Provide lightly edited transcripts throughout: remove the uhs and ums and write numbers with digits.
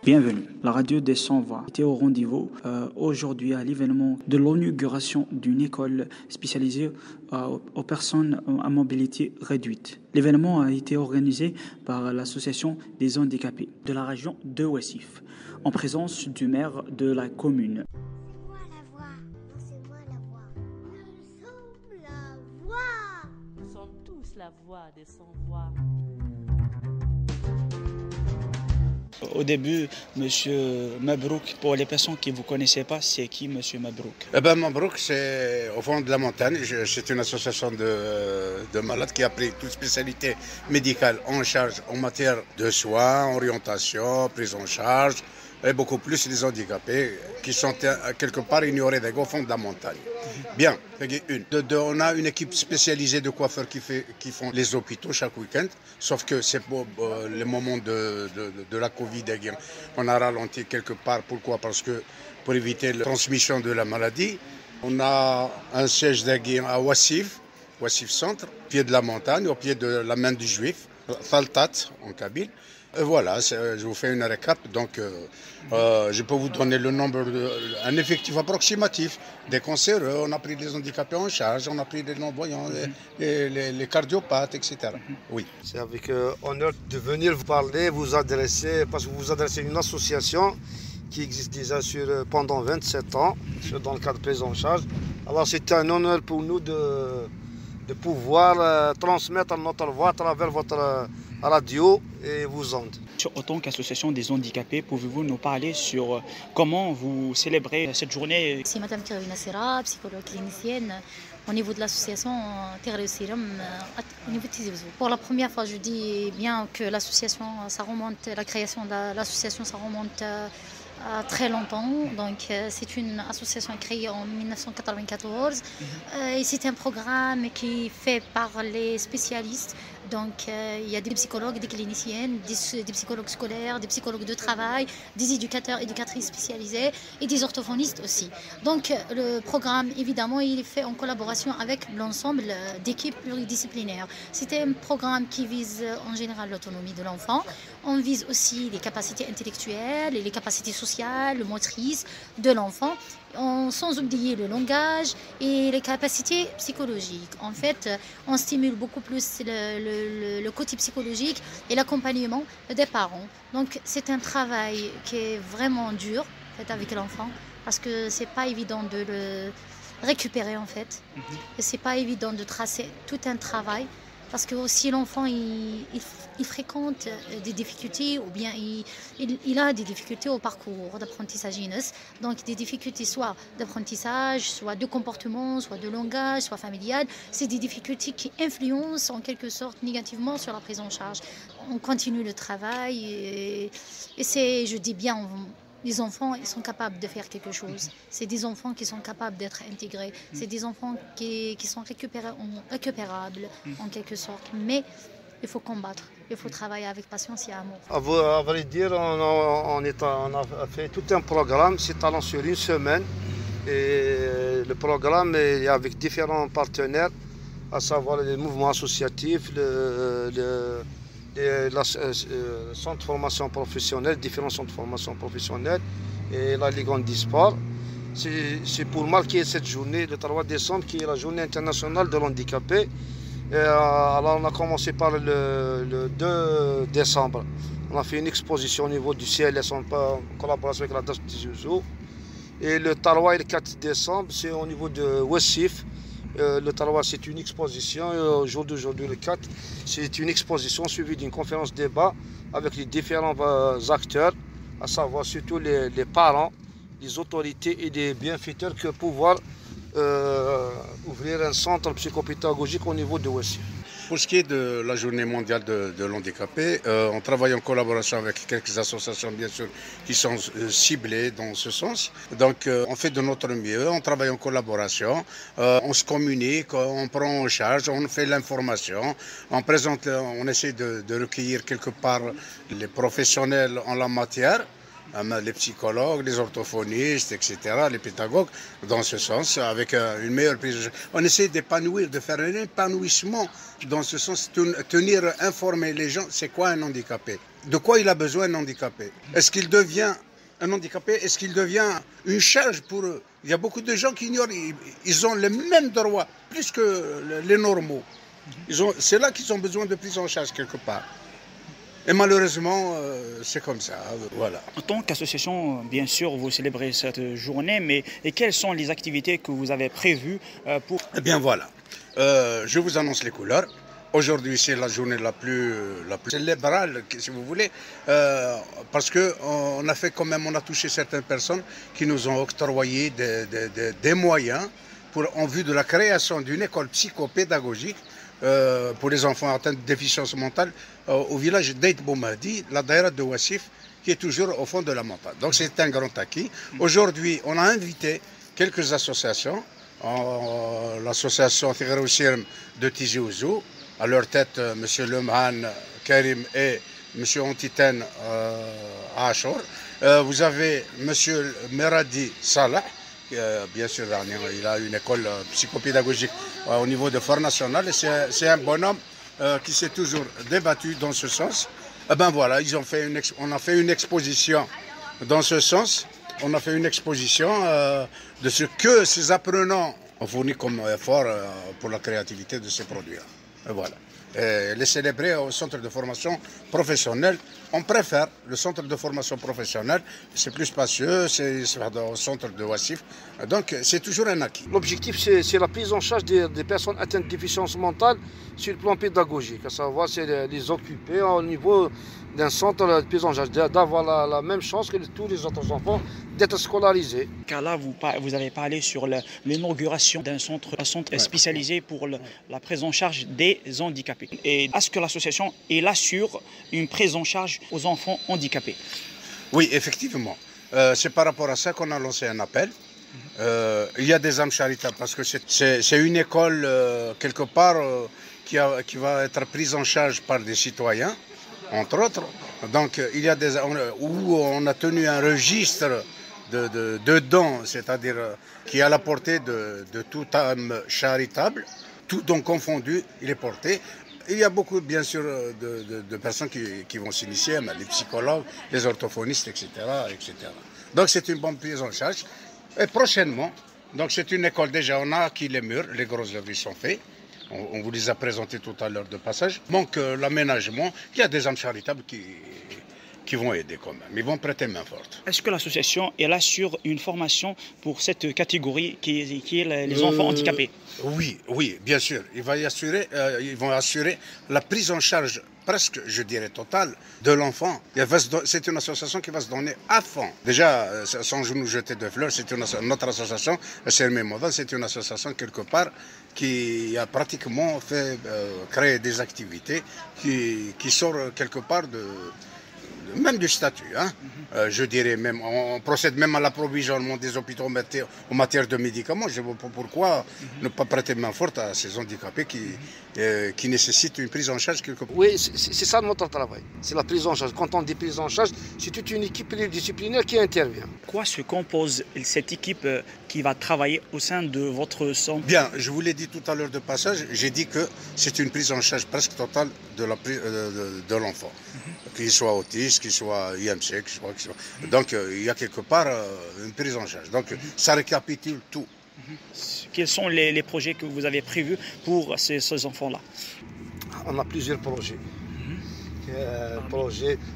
Bienvenue, la radio des 100 voix était au rendez-vous aujourd'hui à l'événement de l'inauguration d'une école spécialisée aux personnes à mobilité réduite. L'événement a été organisé par l'association des handicapés de la région de Ouessif, en présence du maire de la commune. C'est moi la voix. Non, c'est moi la voix. Nous sommes la voix. Nous sommes tous la voix des 100 voix. Au début, Monsieur Mabrouk, pour les personnes qui ne vous connaissaient pas, c'est qui Monsieur Mabrouk? Mabrouk, c'est au fond de la montagne. C'est une association de malades qui a pris toute spécialité médicale en charge en matière de soins, orientation, prise en charge, et beaucoup plus les handicapés qui sont quelque part ignorés au fond de la montagne. Bien, on a une équipe spécialisée de coiffeurs qui font les hôpitaux chaque week-end, sauf que c'est pour le moment de la Covid. On a ralenti quelque part. Pourquoi? Parce que pour éviter la transmission de la maladie, on a un siège à Ouessif Centre, au pied de la montagne, au pied de la main du Juif, Thaltat en kabyle. Voilà, je vous fais une récap. Donc, je peux vous donner le nombre, un effectif approximatif des cancéreux. On a pris les handicapés en charge, on a pris les non-voyants, les cardiopathes, etc. Oui. C'est avec honneur de venir vous parler, vous adresser, parce que vous vous adressez à une association qui existe déjà pendant 27 ans, dans le cadre de prise en charge. Alors, c'est un honneur pour nous de pouvoir transmettre notre voix à travers votre radio et vos ondes. En tant qu'association des handicapés, pouvez-vous nous parler sur comment vous célébrez cette journée? C'est Madame Karina Sera, psychologue clinicienne au niveau de l'association Terre et Sérum au niveau de Tizi Ouzou. Pour la première fois, je dis bien que l'association, ça remonte, la création de l'association, ça remonte à très longtemps. Donc, c'est une association créée en 1994 et c'est un programme qui est fait par les spécialistes. Donc, il y a des psychologues, des cliniciennes, des psychologues scolaires, des psychologues de travail, des éducateurs, éducatrices spécialisés et des orthophonistes aussi. Donc, le programme, évidemment, il est fait en collaboration avec l'ensemble d'équipes pluridisciplinaires. C'est un programme qui vise en général l'autonomie de l'enfant. On vise aussi les capacités intellectuelles et les capacités sociales, motrices de l'enfant, sans oublier le langage et les capacités psychologiques. En fait, on stimule beaucoup plus le côté psychologique et l'accompagnement des parents. Donc, c'est un travail qui est vraiment dur en fait, avec l'enfant parce que c'est pas évident de le récupérer en fait. Et c'est pas évident de tracer tout un travail. Parce que aussi l'enfant, il fréquente des difficultés ou bien il a des difficultés au parcours d'apprentissage INES. Donc des difficultés soit d'apprentissage, soit de comportement, soit de langage, soit familial. C'est des difficultés qui influencent en quelque sorte négativement sur la prise en charge. On continue le travail et c'est, je dis bien, les enfants, ils sont capables de faire quelque chose. C'est des enfants qui sont capables d'être intégrés. C'est des enfants qui sont récupérables en quelque sorte. Mais il faut combattre. Il faut travailler avec patience et amour. À vrai dire, on a fait tout un programme s'étalant sur une semaine. Et le programme est avec différents partenaires, à savoir les mouvements associatifs, centres de formation professionnelle, différents centres de formation professionnelle et la Ligue handisport. C'est pour marquer cette journée, le 3 décembre, qui est la journée internationale de l'handicapé. Alors on a commencé par le 2 décembre. On a fait une exposition au niveau du CLS en collaboration avec la DAS Tizi Ouzou. Et le Taroua et le 4 décembre, c'est au niveau de Ouessif. Le Taroua, c'est une exposition. Au jour d'aujourd'hui, le 4, c'est une exposition suivie d'une conférence débat avec les différents acteurs, à savoir surtout les parents, les autorités et les bienfaiteurs que pouvoir ouvrir un centre psychopédagogique au niveau de Ouessif. Pour ce qui est de la journée mondiale de l'handicapé, on travaille en collaboration avec quelques associations, bien sûr, qui sont ciblées dans ce sens. Donc, on fait de notre mieux, on travaille en collaboration, on se communique, on prend en charge, on fait l'information, on présente, on essaie de recueillir quelque part les professionnels en la matière les psychologues, les orthophonistes, etc., les pédagogues, dans ce sens, avec une meilleure prise en charge. On essaie d'épanouir, de faire un épanouissement dans ce sens, tenir informer les gens, c'est quoi un handicapé? De quoi il a besoin un handicapé? Est-ce qu'il devient un handicapé? Est-ce qu'il devient une charge pour eux? Il y a beaucoup de gens qui ignorent, ils ont les mêmes droits, plus que les normaux. C'est là qu'ils ont besoin de prise en charge quelque part. Et malheureusement, c'est comme ça, voilà. En tant qu'association, bien sûr, vous célébrez cette journée, mais et quelles sont les activités que vous avez prévues pour... Eh bien voilà, je vous annonce les couleurs. Aujourd'hui, c'est la journée la plus célébrale, si vous voulez, parce qu'on a fait quand même, on a touché certaines personnes qui nous ont octroyé des moyens en vue de la création d'une école psychopédagogique pour les enfants atteints de déficience mentale au village d'Aït Boumadi, la daïra de Wassif, qui est toujours au fond de la montagne. Donc c'est un grand acquis. Aujourd'hui, on a invité quelques associations, l'association Tigre Sirm de Tizi Ouzou, à leur tête M. Lemhan Karim et M. Antiten Achour. Vous avez M. Meradi Salah, bien sûr, il a une école psychopédagogique au niveau de Fort National. C'est un bonhomme qui s'est toujours débattu dans ce sens. Et ben voilà, on a fait une exposition dans ce sens. On a fait une exposition de ce que ces apprenants ont fourni comme effort pour la créativité de ces produits-là. Et voilà. Et les célébrer au centre de formation professionnelle. On préfère le centre de formation professionnelle, c'est plus spacieux, c'est au centre de Wassif. Donc c'est toujours un acquis. L'objectif, c'est la prise en charge des personnes atteintes de déficience mentale sur le plan pédagogique. À savoir, c'est les occuper au niveau d'un centre de prise en charge, d'avoir la même chance que tous les autres enfants d'être scolarisés. Car là, vous avez parlé sur l'inauguration d'un centre spécialisé pour la prise en charge des handicapés. Et est-ce que l'association est là sur une prise en charge aux enfants handicapés? Oui, effectivement. C'est par rapport à ça qu'on a lancé un appel. Il y a des âmes charitables parce que c'est une école, quelque part, qui va être prise en charge par des citoyens, entre autres. Donc, il y a où on a tenu un registre de dons, c'est-à-dire qui est à la portée de toute âme charitable, tout don confondu, il est porté. Il y a beaucoup, bien sûr, de personnes qui vont s'initier, les psychologues, les orthophonistes, etc., etc. Donc c'est une bonne prise en charge. Et prochainement, donc c'est une école déjà, on a acquis les murs, les grosses œuvres sont faites. On vous les a présentés tout à l'heure de passage. Donc l'aménagement, il y a des âmes charitables qui vont aider quand même. Ils vont prêter main forte. Est-ce que l'association est là sur une formation pour cette catégorie qui est les enfants handicapés? Oui, bien sûr. Ils vont assurer la prise en charge presque, je dirais, totale de l'enfant. C'est une association qui va se donner à fond. Déjà, sans nous jeter de fleurs, c'est notre association, CRM Modal, c'est une association quelque part qui a pratiquement fait créer des activités qui sortent quelque part même du statut. Hein. Je dirais même, on procède même à l'approvisionnement des hôpitaux en matière de médicaments. Je ne vois pas pourquoi ne pas prêter main forte à ces handicapés qui nécessitent une prise en charge quelque part. Oui, c'est ça notre travail, c'est la prise en charge. Quand on dit prise en charge, c'est toute une équipe pluridisciplinaire qui intervient. Quoi se compose cette équipe qui va travailler au sein de votre centre? Bien, je vous l'ai dit tout à l'heure de passage, j'ai dit que c'est une prise en charge presque totale de l'enfant. Qu'il soit autiste, qu'il soit IMC, donc il y a quelque part une prise en charge. Donc ça récapitule tout. Quels sont les projets que vous avez prévus pour ces enfants-là? On a plusieurs projets.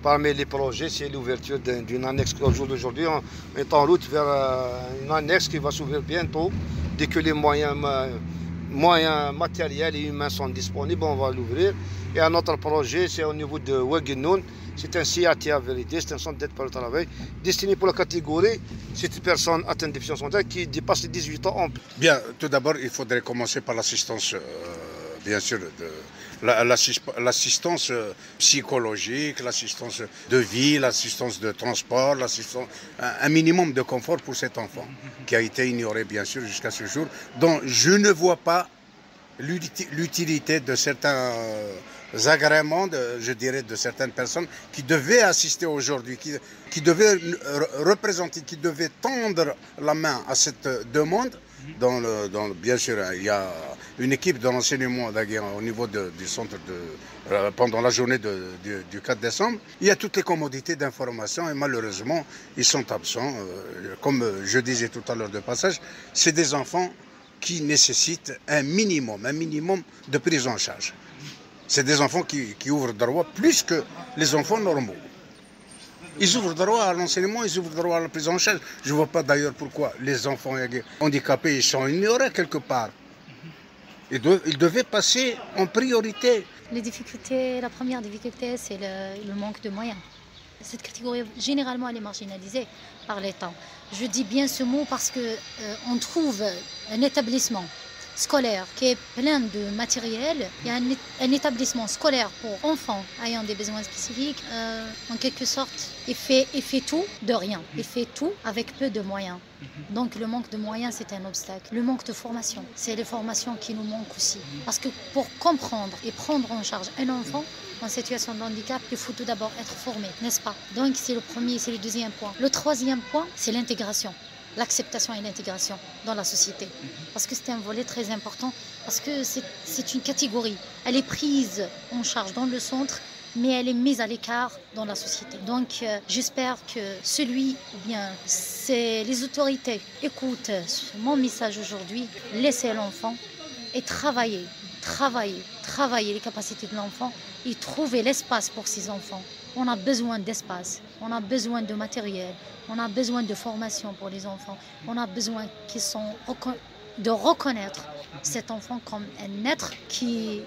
Parmi les projets, c'est l'ouverture d'une annexe au jour d'aujourd'hui. On est en route vers une annexe qui va s'ouvrir bientôt. Dès que les moyens matériels et humains sont disponibles, on va l'ouvrir. Et un autre projet, c'est au niveau de Ouagenoun. C'est un CATA validé, c'est un centre d'aide par le travail, destiné pour la catégorie, c'est une personne atteinte de déficience mentale qui dépasse les 18 ans. Bien, tout d'abord, il faudrait commencer par l'assistance, bien sûr, l'assistance psychologique, l'assistance de vie, l'assistance de transport, un minimum de confort pour cet enfant, qui a été ignoré, bien sûr, jusqu'à ce jour, dont je ne vois pas l'utilité de certains agréments, je dirais, de certaines personnes qui devaient assister aujourd'hui, qui devaient représenter, qui devaient tendre la main à cette demande. Bien sûr, il y a une équipe de l'enseignement au niveau du centre pendant la journée du 4 décembre. Il y a toutes les commodités d'information et malheureusement, ils sont absents. Comme je disais tout à l'heure de passage, c'est des enfants qui nécessitent un minimum de prise en charge. C'est des enfants qui ouvrent droit plus que les enfants normaux. Ils ouvrent droit à l'enseignement, ils ouvrent droit à la prise en charge. Je ne vois pas d'ailleurs pourquoi les enfants handicapés ils sont ignorés quelque part. Ils devaient passer en priorité. Les difficultés, la première difficulté, c'est le manque de moyens. Cette catégorie, généralement, elle est marginalisée par l'État. Je dis bien ce mot parce qu'on trouve un établissement scolaire qui est plein de matériel. Il y a un établissement scolaire pour enfants ayant des besoins spécifiques. En quelque sorte, il fait tout de rien. Il fait tout avec peu de moyens. Donc le manque de moyens, c'est un obstacle. Le manque de formation, c'est les formations qui nous manquent aussi. Parce que pour comprendre et prendre en charge un enfant en situation de handicap, il faut tout d'abord être formé, n'est-ce pas? Donc c'est le premier, c'est le deuxième point. Le troisième point, c'est l'intégration. L'acceptation et l'intégration dans la société. Parce que c'est un volet très important, parce que c'est une catégorie. Elle est prise en charge dans le centre, mais elle est mise à l'écart dans la société. Donc j'espère que les autorités écoutent mon message aujourd'hui, laisser l'enfant et travailler les capacités de l'enfant et trouver l'espace pour ces enfants. On a besoin d'espace, on a besoin de matériel, on a besoin de formation pour les enfants, on a besoin de reconnaître cet enfant comme un être qui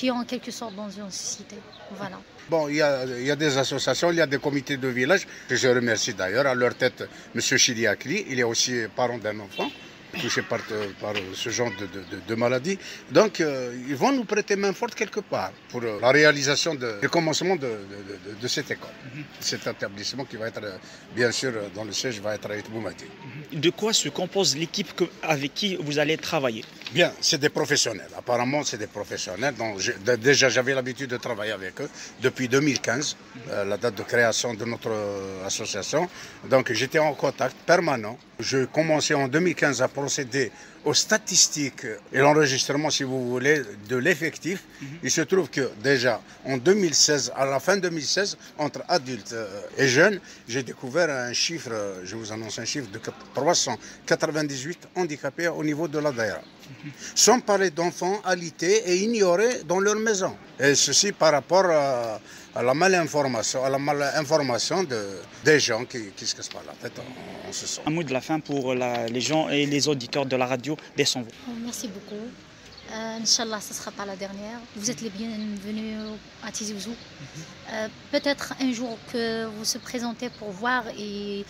est en quelque sorte dans une société. Voilà. Bon, il y a des associations, il y a des comités de village, que je remercie d'ailleurs. À leur tête, M. Chiliakli, il est aussi parent d'un enfant touché par ce genre de maladie. Donc, ils vont nous prêter main forte quelque part pour la réalisation du commencement de cette école. Cet établissement qui va être, bien sûr, dans le siège, va être à Boumadi. De quoi se compose l'équipe avec qui vous allez travailler? Bien, c'est des professionnels. Apparemment, c'est des professionnels. Donc, déjà, j'avais l'habitude de travailler avec eux depuis 2015, la date de création de notre association. Donc, j'étais en contact permanent. Je commençais en 2015 à procéder aux statistiques et l'enregistrement, si vous voulez, de l'effectif. Il se trouve que déjà en 2016, à la fin 2016, entre adultes et jeunes, j'ai découvert un chiffre, je vous annonce un chiffre de 398 handicapés au niveau de la Daïra. Sans parler d'enfants alités et ignorés dans leur maison. Et ceci par rapport à la malinformation, des gens qui se cassent pas la tête en ce sens. Un mot de la fin pour les gens et les auditeurs de la radio des Sans Voix. Merci beaucoup. Inch'Allah, ce ne sera pas la dernière. Vous êtes les bienvenus à Tizi Ouzou. Peut-être un jour que vous se présentez pour voir et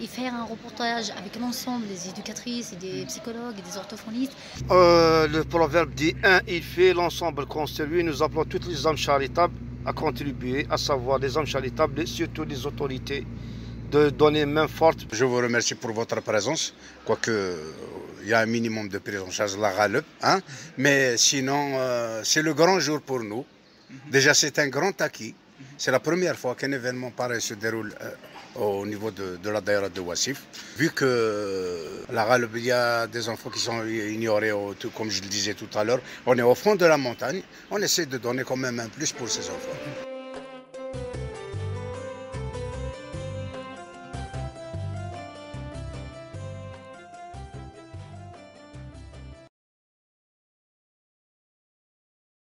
faire un reportage avec l'ensemble des éducatrices et des psychologues et des orthophonistes. Le proverbe dit un, il fait, l'ensemble construit. Nous appelons toutes les âmes charitables à contribuer, à savoir les âmes charitables et surtout les autorités, de donner main forte. Je vous remercie pour votre présence, quoique il y a un minimum de prise en charge, la RALEP, hein? Mais sinon, c'est le grand jour pour nous. Déjà, c'est un grand acquis. C'est la première fois qu'un événement pareil se déroule au niveau de la Daïra de Ouassif. Vu que la RALEP, il y a des enfants qui sont ignorés, comme je le disais tout à l'heure, on est au fond de la montagne, on essaie de donner quand même un plus pour ces enfants.